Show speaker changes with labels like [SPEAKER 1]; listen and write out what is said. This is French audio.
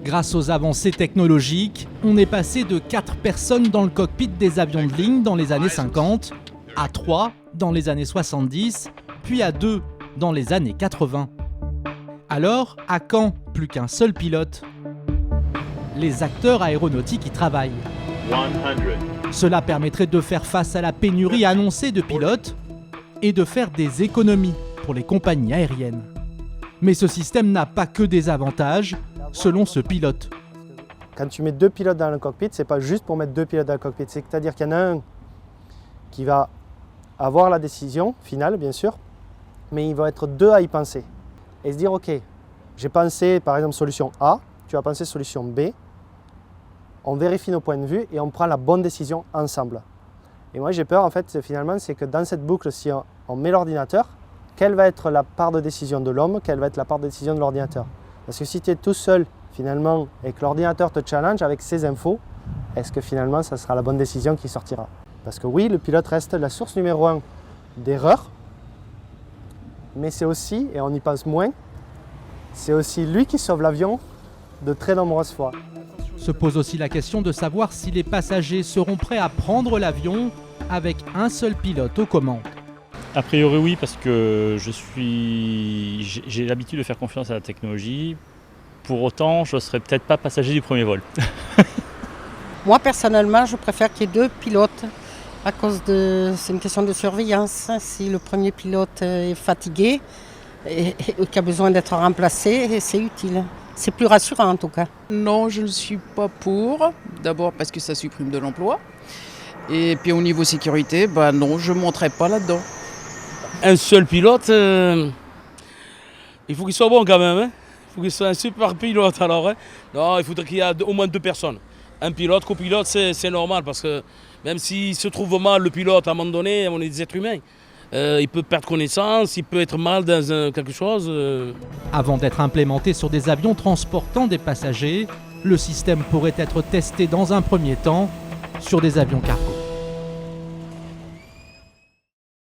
[SPEAKER 1] Grâce aux avancées technologiques, on est passé de 4 personnes dans le cockpit des avions de ligne dans les années 50, à 3 dans les années 70, puis à 2 dans les années 80. Alors, à quand plus qu'un seul pilote? Les acteurs aéronautiques y travaillent.
[SPEAKER 2] 100.
[SPEAKER 1] Cela permettrait de faire face à la pénurie annoncée de pilotes et de faire des économies pour les compagnies aériennes. Mais ce système n'a pas que des avantages, selon ce pilote.
[SPEAKER 3] Quand tu mets 2 pilotes dans le cockpit, c'est pas juste pour mettre 2 pilotes dans le cockpit, c'est-à-dire qu'il y en a un qui va avoir la décision finale, bien sûr, mais il va être 2 à y penser. Et se dire, ok, j'ai pensé par exemple solution A, tu vas penser solution B, on vérifie nos points de vue et on prend la bonne décision ensemble. Et moi j'ai peur en fait finalement, c'est que dans cette boucle, si on met l'ordinateur, quelle va être la part de décision de l'homme, quelle va être la part de décision de l'ordinateur? Parce que si tu es tout seul finalement et que l'ordinateur te challenge avec ses infos, est-ce que finalement ça sera la bonne décision qui sortira? Parce que oui, le pilote reste la source numéro 1 d'erreur, mais c'est aussi, et on y pense moins, c'est aussi lui qui sauve l'avion de très nombreuses fois.
[SPEAKER 1] Se pose aussi la question de savoir si les passagers seront prêts à prendre l'avion avec un seul pilote aux commandes.
[SPEAKER 4] A priori oui, parce que j'ai l'habitude de faire confiance à la technologie. Pour autant, je ne serai peut-être pas passager du premier vol.
[SPEAKER 5] Moi personnellement, je préfère qu'il y ait 2 pilotes à cause de, c'est une question de surveillance. Si le premier pilote est fatigué et qui a besoin d'être remplacé, c'est utile. C'est plus rassurant en tout cas.
[SPEAKER 6] Non, je ne suis pas pour. D'abord parce que ça supprime de l'emploi. Et puis au niveau sécurité, non, je ne monterai pas là-dedans.
[SPEAKER 7] Un seul pilote, il faut qu'il soit bon quand même. Hein. Il faut qu'il soit un super pilote alors. Hein. Non, il faudrait qu'il y ait au moins 2 personnes. Un pilote, copilote, c'est normal parce que même s'il se trouve mal le pilote à un moment donné, on est des êtres humains. Il peut perdre connaissance, il peut être mal dans quelque chose.
[SPEAKER 1] Avant d'être implémenté sur des avions transportant des passagers, le système pourrait être testé dans un premier temps sur des avions cargo.